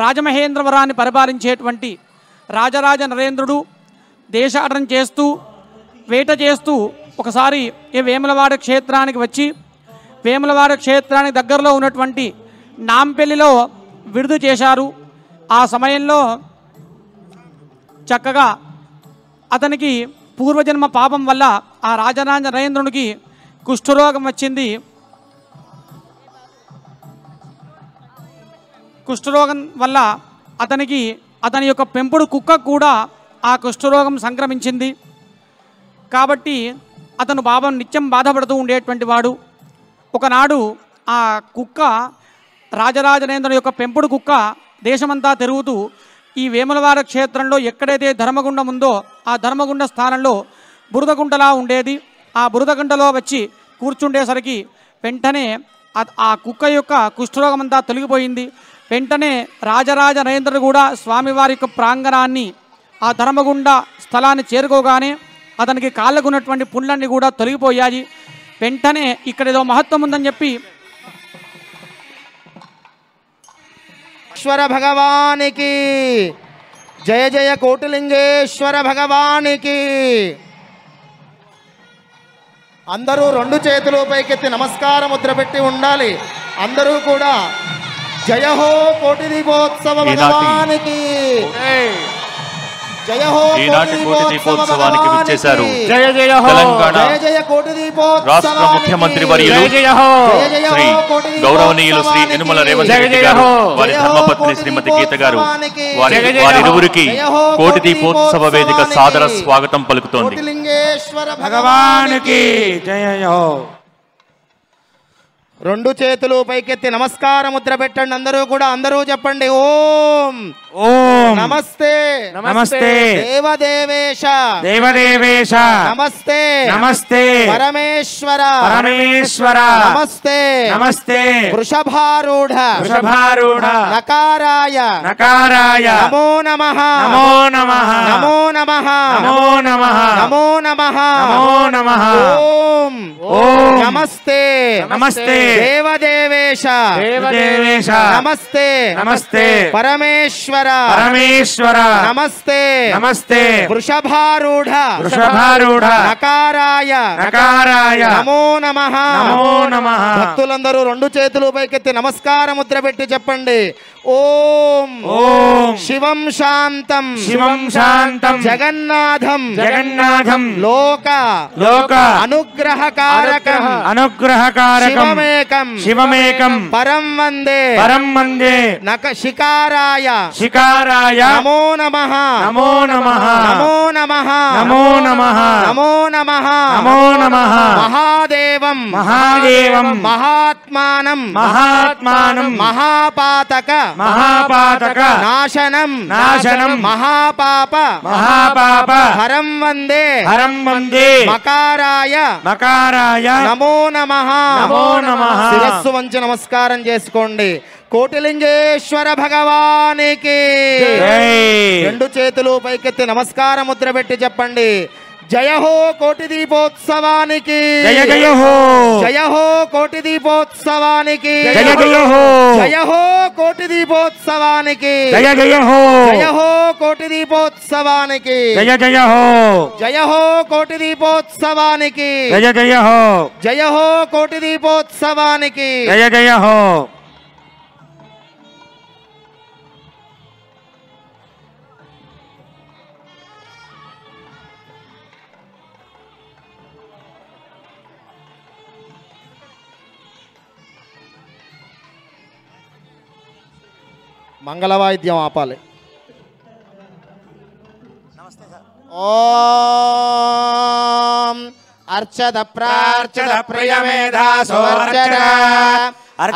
రాజమహేంద్రవరాన్ని పరిపాలించేటువంటి రాజరాజ నరేంద్రుడు దేశాటన చేస్తూ వేట చేస్తూ ఒకసారి ఈ వేములవాడ క్షేత్రానికి వచ్చి వేములవాడ క్షేత్రానికి దగ్గరలో ఉన్నటువంటి నాంపల్లిలో విడుదల చేశారు. ఆ సమయంలో చక్కగా అతనికి పూర్వజన్మ పాపం వల్ల ఆ రాజరాజ నరేంద్రునికి కుష్ఠరోగం వచ్చింది. కుష్ఠరోగం వల్ల అతని యొక్క పెంపుడు కుక్క కూడా ఆ కుష్ఠరోగం సంక్రమించింది. కాబట్టి అతను పాపం నిత్యం బాధపడుతూ ఉండేటువంటి వాడు. ఒకనాడు ఆ కుక్క రాజరాజనేంద్రుని యొక్క పెంపుడు కుక్క దేశమంతా తిరుగుతూ ఈ వేములవాడ క్షేత్రంలో ఎక్కడైతే ధర్మగుండం ఉందో ఆ ధర్మగుండ స్థానంలో బురదగుంటలా ఉండేది. ఆ బురదగుంటలో వచ్చి కూర్చుండేసరికి వెంటనే ఆ కుక్క యొక్క కుష్ఠరోగం అంతా తొలగిపోయింది. వెంటనే రాజరాజ నరేంద్రుడు కూడా స్వామివారి యొక్క ప్రాంగణాన్ని ఆ ధర్మగుండ స్థలాన్ని చేరుకోగానే అతనికి కాళ్ళకు ఉన్నటువంటి పుండ్లన్నీ కూడా తొలగిపోయాయి. వెంటనే ఇక్కడ ఏదో మహత్వం ఉందని చెప్పి ఈశ్వర భగవానికి జయ జయ కోటిలింగేశ్వర భగవానికి. అందరూ రెండు చేతులు పైకెత్తి నమస్కార ముద్ర పెట్టి ఉండాలి. అందరూ కూడా జయ హో కోటి దీపోత్సవ భగవానికి, జయ హో కోటి దీపోత్సవానికి విచ్చేశారు. జయ జయ హో జయ జయ కోటి దీపోత్సవ రాష్ట్ర ముఖ్యమంత్రి వర్యులు శ్రీ గౌరవనీయులు శ్రీ యనుమల రేవంత్ రెడ్డి గారు, వారి ధర్మపత్ని శ్రీమతి గీత గారు, వారిరువురికి కోటి దీపోత్సవ వేదిక సాదర స్వాగతం పలుకుతోంది. కోటిలింగేశ్వర భగవానికి జయ హో. రెండు చేతులు పైకెత్తి నమస్కార ముద్ర పెట్టండి. అందరూ చెప్పండి ఓం ఓం నమస్తే నమస్తే దేవదేవేశ దేవదేవేశ నమస్తే నమస్తే పరమేశ్వర పరమేశ్వర నమస్తే నమస్తే వృషభారూఢ వృషభారూఢ నకారాయ నకారాయ నమో నమః నమో నమః నమో నమః నమో నమః నమో నమః నమో నమః ఓం ఓం నమస్తే నమస్తే దేవదేవేశ దేవదేవేశ నమస్తే నమస్తే పరమేశ్వర పరమేశ్వర నమస్తే నమస్తే వృషభారూఢ వృషభారూఢ నకారాయ నకారాయ నమో నమః నమో నమః. భక్తులందరూ రెండు చేతులు పైకెత్తి నమస్కార ముద్ర పెట్టి చెప్పండి ఓం ఓం శివం శాంతం శివం శాంతం జగన్నాథం జగన్నాథం లోక లోక అనుగ్రహకారకం అనుగ్రహకారకం శివమేకం శివమేకం పరం వందే పరం వందే శికారాయ శికారాయ నమో నమః నమో నమః నమో నమః నమో నమః నమో నమః నమో నమః మహాదేవం మహాదేవం మహాత్మానం మహాత్మానం మహాపాతక మహాపాతక నాశనం నాశనం మహాపాప మహాపాప హరం వందే హరం వందే మకారాయ మకారాయ నమో నమః నమో నమః. శిరస్సు వంచి నమస్కారం చేసుకోండి. కోటిలింగేశ్వర భగవానికి జై. రెండు చేతులు పైకెత్తి నమస్కార ముద్ర పెట్టి చెప్పండి జయ హో కోటి దీపోత్సవానికి జయ జయ హో జయ హో కోటి దీపోత్సవానికి జయ జయ హో జయ హో కోటి దీపోత్సవానికి జయ జయ హో జయ హో కోటి దీపోత్సవానికి జయ జయ హో జయ హో కోటి దీపోత్సవానికి జయ జయ హో జయ హో కోటి దీపోత్సవానికి జయ జయ హో. మంగళవాయిద్యం ఆపాలి. ఓం అర్చద ప్రార్చద ప్రియమేధాసోర్చద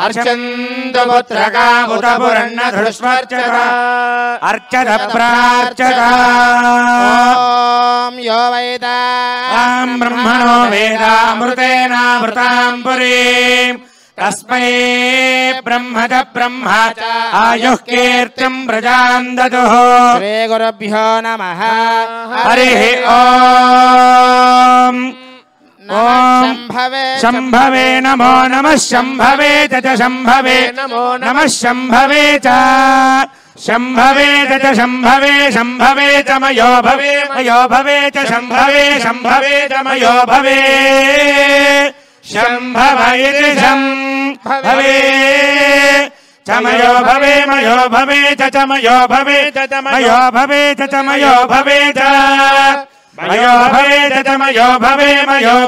అర్చంతు పుత్రకా ఉతపురన్న ధృష్వర్చద అర్చద ప్రార్చద. ఓం యో వేదాం బ్రహ్మణో వేదామృతేనామృతాం పురీం తస్మై బ్రహ్మద బ్రహ్మ ఆయుః కీర్తిం ప్రజాం దదుః. శ్రీ గురుభ్యో నమః. హరి ఓం ఓం శంభవే నమో నమః శంభవే చ శంభవే నమో నమః శంభవే చ शम्भवे च शम्भवे शम्भवे च मयो भवे च शम्भवे शम्भवे च मयो भवे शम्भव इति शम्भवे च मयो भवे च मयो भवे च मयो भवे च मयो भवे च मयो भवे च मयो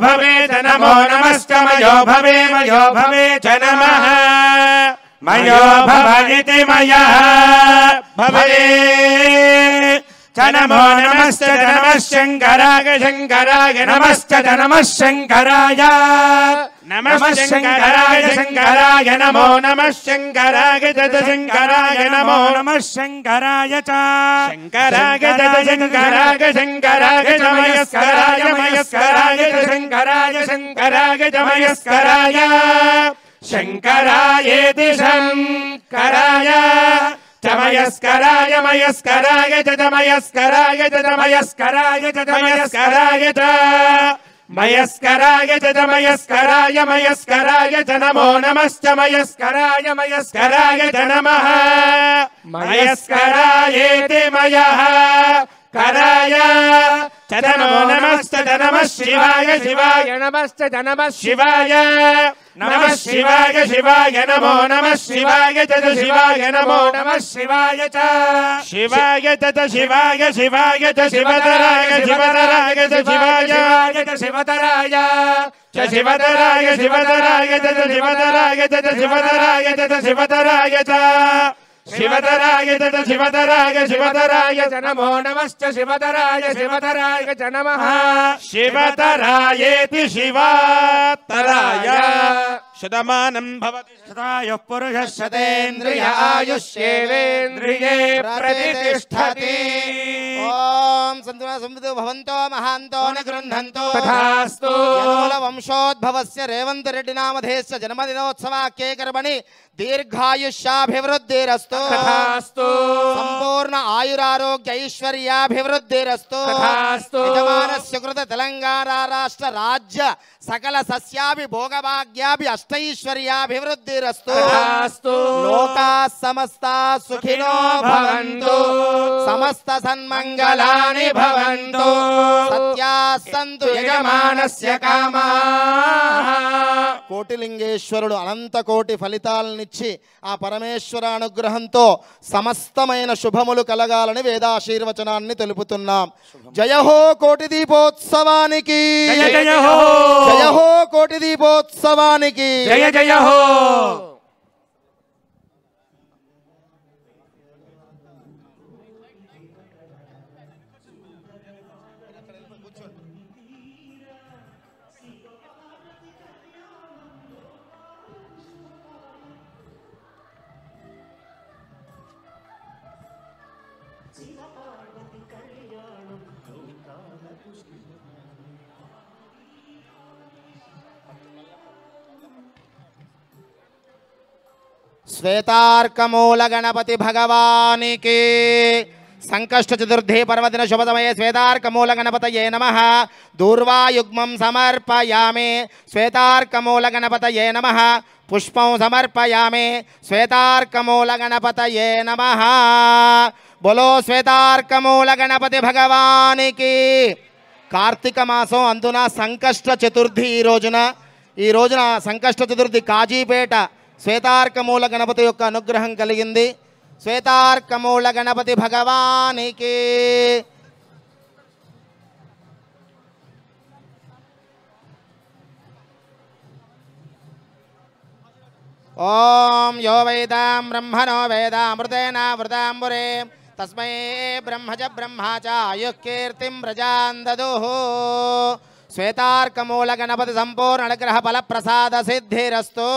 भवे च नमो नमश्च मयो भवे च नमः मयो भव इति मयः भवे च नमो नमश्च नमः शङ्कराय शङ्कराय नमश्च नमः शङ्कराय नमः शङ्कराय शङ्कराय नमो नमः शङ्कराय च शङ्कराय नमो नमः शङ्कराय च शङ्कराय च शङ्कराय शङ्कराय च मयस्कराय मयस्कराय च शङ्कराय शङ्कराय च मयस्कराय शङ्करायेति शङ्कराय च मयस्कराय मयस्कराय च मयस्कराय च मयस्कराय च मयस्कराय च मयस्कराय च मयस्कराय मयस्कराय च नमो नमश्च मयस्कराय मयस्कराय च नमः मयस्करायेति मयः कराय च नमो नमश्च नमः शिवाय शिवाय नमश्च नमः शिवाय नमः शिवाय शिवाय नमो नमः शिवाय च शिवाय नमो नमः शिवाय च शिवाय च शिवाय शिवाय च शिवतराय शिवतराय च शिवाय च शिवतराय च शिवतराय शिवतराय च शिवतराय च शिवतराय च शिवतराय च शिवतराय च शिवतराय शिवतराय च नमो नमश्च शिवतराय शिवतराय च नमः शिवतरायेति शिवतराय शतमानं भवति शतायुः पुरुषः शतेन्द्रिय आयुष्येवेन्द्रिये प्रतिष्ठति ओम संतुना संविदो भवन्तो महान्तो न गृह्णन्तो तथास्तु वंशोद्भवस्य रेवंत रेड्डी नामधेयस्य जन्मदिनोत्सवाख्ये कर्मणि दीर्घायुष्याभिवृद्धिरस्तु तथास्तु संपूर्ण आयुरारोग्य ऐश्वर्याभिवृद्धिरस्तु तथास्तु यजमानस्य कृत तेलंगाना राष्ट्र राज्य सकल सस्याभि भोगभाग्याभि अष्टैश्वर्याभिवृद्धिरस्तु तथास्तु लोकाः समस्ताः सुखिनो भवन्तु समस्त सन्मंगलानि भवन्तु सत्याः सन्तु यजमानस्य कामाः కోటిలింగేశ్వరుడు అనంత కోటి ఫలితాలనిచ్చి ఆ పరమేశ్వర అనుగ్రహంతో సమస్తమైన శుభములు కలగాలని వేదాశీర్వచనాన్ని తెలుపుతున్నాం. జయ హో కోటి దీపోత్సవానికి జయ జయ హో జయ హో కోటి దీపోత్సవానికి జయ జయ హో. श्वेतार्कमूल गणपति भगवानी की संकष्ट चतुर्थी पर्वदिन शुभ समये श्वेतार्कमूल गणपतये नमः. दूर्वायुग्मं समर्पयामि. श्वेतार्कमूल गणपतये नमः. पुष्पं समर्पयामि. श्वेतार्कमूल गणपतये नमः. बोलो श्वेतार्कमूल गणपति भगवानी की. कार्तिक मासं अंतुना संकष्ट चतुर्थी ఈ రోజున సంకష్ట చతుర్థి కాజీపేట శ్వేతార్కమూల గణపతి యొక్క అనుగ్రహం కలిగింది. శ్వేతార్కమూల గణపతి భగవానికి. ఓం యో వేదాం బ్రహ్మణో వేదామృతేన వృతాంబురే తస్మై బ్రహ్మజ బ్రహ్మాచ ఆయుఃకీర్తిం ప్రజాం దదుః. श्वेतार्कमूल गणपति संपूर्ण अनुग्रह फल प्रसाद सिद्धिरस्तु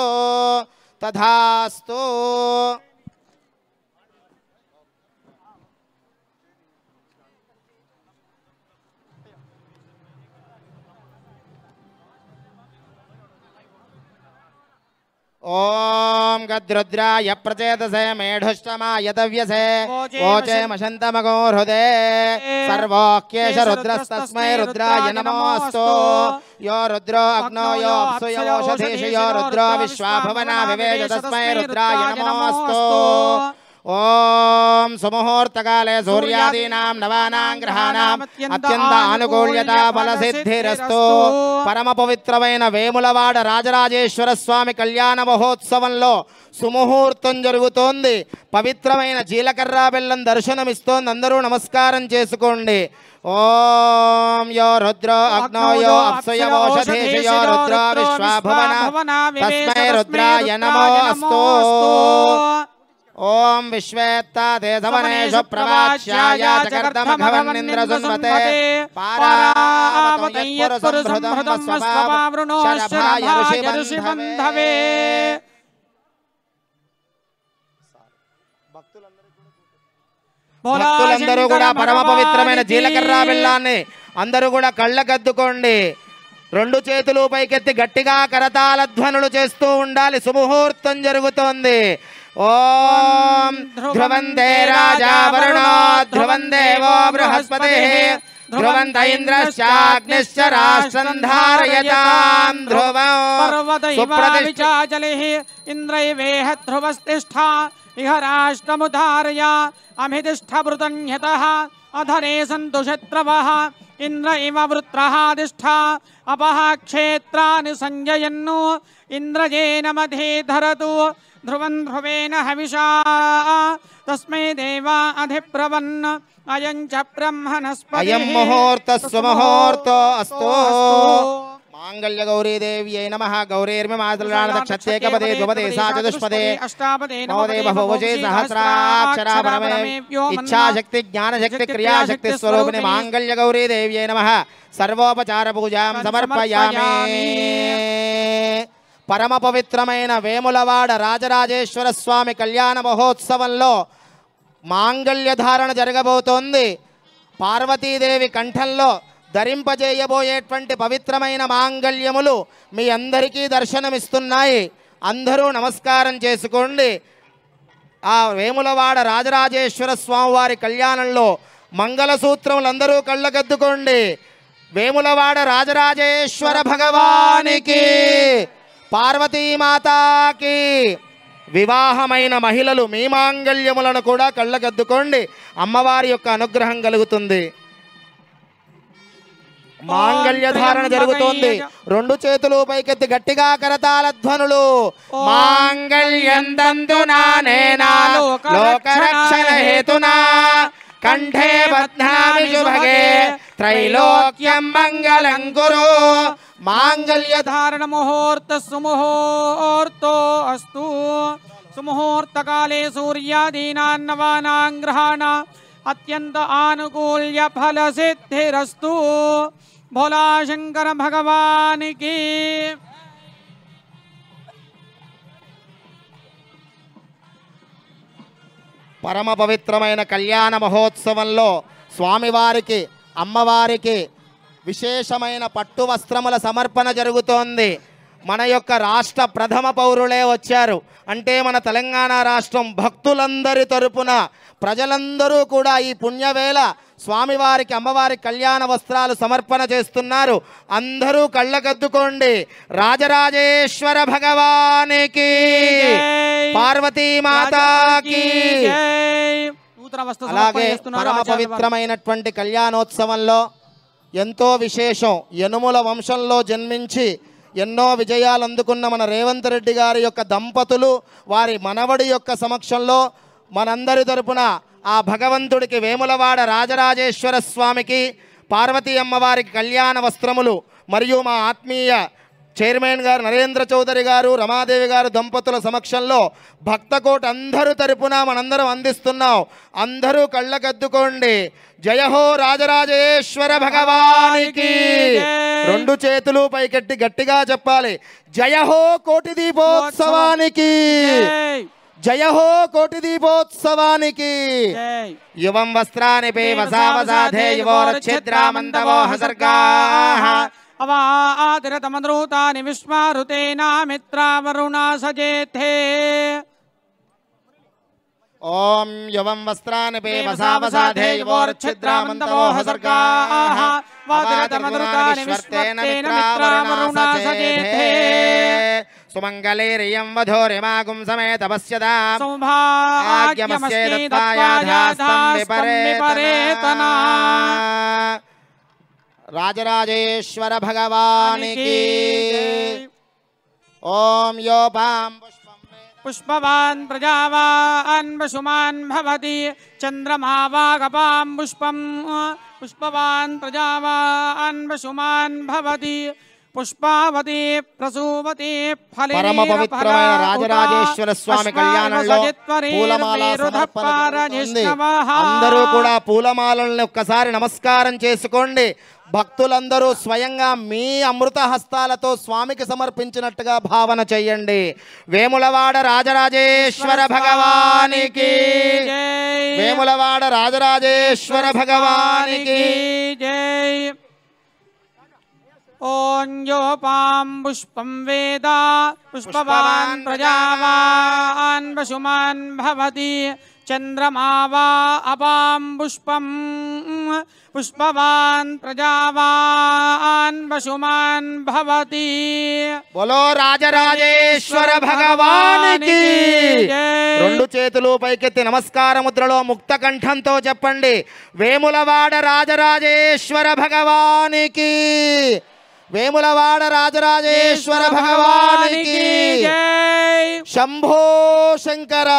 तथास्तु. ओम गद्रुद्राय प्रचेतसे मेढुष्टमाय तव्यसे वोचे मशन्तमगो हृदे सर्वोक्येष रुद्रस्तस्मै रुद्राय नमोऽस्तु. यो रुद्रो अग्नो यो अप्सु यो ओषधीषु यो रुद्रो विश्वा भुवना विवेश तस्मै रुद्राय नमोऽस्तु. ओम ఓం సుముహూర్తకాలే సూర్యాదీనాం నవానాం గ్రహాణాం అత్యంత అనుకూల్యత ఫలసిద్ధిరస్తు. పరమ పవిత్రమైన వేములవాడ రాజరాజేశ్వర స్వామి కళ్యాణ మహోత్సవంలో సుముహూర్తం జరుగుతోంది. పవిత్రమైన జీలకర్ర బెల్లం దర్శనమిస్తోంది. అందరూ నమస్కారం చేసుకోండి. ఓం యో రుద్రో అగ్నో యో అప్సయవోషధేశయో రుద్రో విశ్వాభువన తస్మై రుద్రాయ నమోస్తు. ఓం విశ్వేత్తాదేశవనేషు ప్రవాచ్యాయ జగర్దమఘవన్నింద్రసున్మతే పారావతయ్యత్పురుసంహృతం స్వపావృణోశ్చరభాయ ఋషిబంధవే. భక్తులందరూ కూడా పరమ పవిత్రమైన జీలకర్ర బెల్లాన్ని అందరూ కూడా కళ్ళకద్దుకోండి. రెండు చేతులు పైకెత్తి గట్టిగా కరతాళ ధ్వనులు చేస్తూ ఉండాలి. సుముహూర్తం జరుగుతోంది. ఓం ధ్రువంతే రాజా వరుణో ధ్రువం దేవో బృహస్పతిః ధ్రువంత ఇంద్రశ్చాగ్నిశ్చ రాష్ట్రం ధారయతాం ధ్రువం పర్వతైవావిచాచలిః ఇంద్రైవేహ ధ్రువస్తిష్ఠా ఇహ రాష్ట్రముధారయ అమితిష్ఠభృతన్యతః అధరే సంతు శత్రవః ఇంద్ర ఇవ వృత్రః తిష్ఠా అపః క్షేత్రాని సంజయన్ను ఇంద్రజేన మధే ధరతు ధ్రువం ధ్రువేణ హవిషా తస్మై దేవా అధిబ్రవన్ అయం చ బ్రహ్మణస్పతిః. అయం ముహూర్తః సుముహూర్తో అస్తు. మాంగళ్య గౌరీ దేవ్యై నమః. గౌరీర్మిమాదృణానక్షత్రేకపదే ధ్రువదే సా చతుష్పదే నవదే బహుభుజే సహస్రాక్షరా పరమే ఇచ్ఛాశక్తి జ్ఞానశక్తి క్రియాశక్తి స్వరూపిణి మాంగళ్య గౌరీ దేవ్యై నమః. సర్వోపచార పూజాం సమర్పయామి. పరమ పవిత్రమైన వేములవాడ రాజరాజేశ్వర స్వామి కళ్యాణ మహోత్సవంలో మాంగళ్య ధారణ జరగబోతోంది. పార్వతీదేవి కంఠంలో ధరింపజేయబోయేటువంటి పవిత్రమైన మాంగళ్యములు మీ అందరికీ దర్శనమిస్తున్నాయి. అందరూ నమస్కారం చేసుకోండి. ఆ వేములవాడ రాజరాజేశ్వర స్వామివారి కళ్యాణంలో మంగళసూత్రములందరూ కళ్ళకద్దుకోండి. వేములవాడ రాజరాజేశ్వర భగవానికి, పార్వతీమాతాకి. వివాహమైన మహిళలు మీ మాంగళ్యములను కూడా కళ్ళకద్దుకోండి. అమ్మవారి యొక్క అనుగ్రహం కలుగుతుంది. మాంగళ్య ధారణ జరుగుతోంది. రెండు చేతులు పైకెత్తి గట్టిగా కరతాళ ధ్వనులు. మాంగళ్యం తంతునా నేనా లోకరక్షణ హేతునా కంఠే బధ్నామి శుభగే త్రైలోక్యం మంగళం కురు. మాంగళ్య ధారణ ముహూర్త సుముహూర్తో అస్తు. సుముహూర్తకాలే సూర్యాదీనాన్ నవానాం గ్రహాణ అత్యంత ఆనుకూల్య ఫల సిద్ధిరస్తు. భోలా శంకర భగవానికి. పరమ పవిత్రమైన కళ్యాణ మహోత్సవంలో స్వామివారికి అమ్మవారికి విశేషమైన పట్టు వస్త్రముల సమర్పణ జరుగుతోంది. మన యొక్క రాష్ట్ర ప్రథమ పౌరులే వచ్చారు అంటే మన తెలంగాణ రాష్ట్రం భక్తులందరి తరపున ప్రజలందరూ కూడా ఈ పుణ్యవేళ స్వామివారికి అమ్మవారికి కళ్యాణ వస్త్రాలు సమర్పణ చేస్తున్నారు. అందరూ కళ్ళకద్దుకోండి. రాజరాజేశ్వర భగవానికి, పార్వతీమాతాకి. అలాగే పరమ పవిత్రమైనటువంటి కళ్యాణోత్సవంలో ఎంతో విశేషం. యనుముల వంశంలో జన్మించి ఎన్నో విజయాలు అందుకున్న మన రేవంత్ రెడ్డి గారి యొక్క దంపతులు వారి మనవడి యొక్క సమక్షంలో మనందరి తరపున ఆ భగవంతుడికి వేములవాడ రాజరాజేశ్వర స్వామికి పార్వతీ అమ్మవారికి కళ్యాణ వస్త్రములు మరియు మా ఆత్మీయ చైర్మన్ గారు నరేంద్ర చౌదరి గారు రమాదేవి గారు దంపతుల సమక్షంలో భక్తకోట అందరూ తరపున మనందరం అందిస్తున్నాం. అందరూ కళ్ళకద్దుకోండి. జయహో రాజరాజేశ్వర భగవానికి. రెండు చేతులు పైకెట్టి గట్టిగా చెప్పాలి. జయహో కోటి దీపోత్సవానికి. జయహో కోటి దీపోత్సవానికి. యువం వస్త్రాని పేవసావసాధే యువోరచ్ఛిద్రామంతవో హసర్గాః అవాదిరతమద్రూతాని విశ్వారుతేనా మిత్రావరుణా సజేథే. ఓం యువం వస్త్రాని పేవసావసాధే యువోరచ్ఛిద్రామంతవో హసర్గాః అవాదిరతమద్రూతాని విశ్వర్తేన మిత్రావరుణా సజేథే. सुमंगलेरियं वधोरिमागुं समेत पश्यताम् सौभाग्यमस्ये दत्त्वायाधास्तं विपरेतना। राजराजेश्वर भगवान की। ओम योपां पुष्पवान् प्रजावान् वसुमान् भवति चन्द्रमा वागपां पुष्पं पुष्पवान् प्रजावान् वसुमान् भवति पुष्पावती प्रसूवती फले। परम पवित्रమైన రాజరాజేశ్వర స్వామి కళ్యాణంలో పూలమాల సమర్పణ ఉంది. అందరూ కూడా పూలమాలలను ఒక్కసారి నమస్కారం చేసుకోండి. భక్తులందరూ స్వయంగా మీ అమృత హస్తాలతో స్వామికి సమర్పించినట్టుగా భావన చేయండి. వేములవాడ రాజరాజేశ్వర భగవానికి జై. వేములవాడ రాజరాజేశ్వర భగవానికి జై. ఓం యోపాం పుష్పం వేద పుష్పవాన్ ప్రజావాన్ వసుమాన్ భవతి చంద్రమా వా అపాం పుష్పం పుష్పవాన్ ప్రజావాన్ వసుమాన్ భవతి. బోలో రాజరాజేశ్వర భగవానికి. రెండు చేతులు పైకెత్తి నమస్కార ముద్రలో ముక్త కంఠంతో చెప్పండి. వేములవాడ రాజరాజేశ్వర భగవానికి. వేములవాడ రాజరాజేశ్వర భగవానికి శంభో శంకర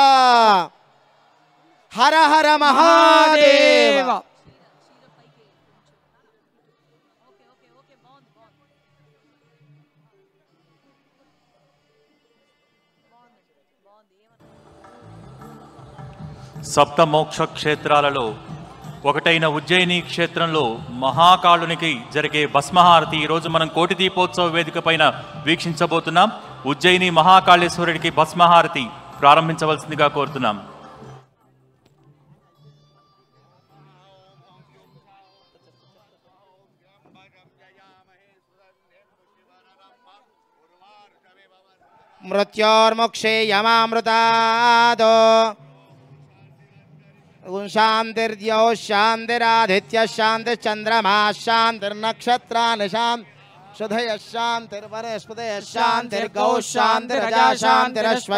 హర హర మహాదేవ. సప్త మోక్ష క్షేత్రాలలో ఒకటైన ఉజ్జయిని క్షేత్రంలో మహాకాళునికి జరిగే భస్మహారతి ఈరోజు మనం కోటి దీపోత్సవ వేదిక పైన వీక్షించబోతున్నాం. ఉజ్జయిని మహాకాళేశ్వరుడికి భస్మహారతి ప్రారంభించవలసిందిగా కోరుతున్నాం. మృత్యోర్ముక్షే యమామృతాదో శాంతిర్ద్యౌ శాంతిరాదిత్య శాంతిశ్చంద్రమా శాంతిర్నక్షత్రాని శాంతిర్షధయ శాంతిర్వనస్పతయ శాంతిర్గౌ శాంతిరజా శాంతిరశ్వ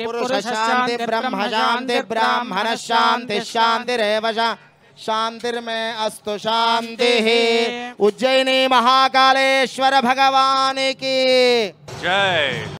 పురుష శాంతి బ్రహ్మ శాంతి బ్రాహ్మణ శాంతి శాంతిరేవ శాంతిర్మే అస్తు శాంతి. ఉజ్జయిని మహాకాళేశ్వర భగవానికి జై.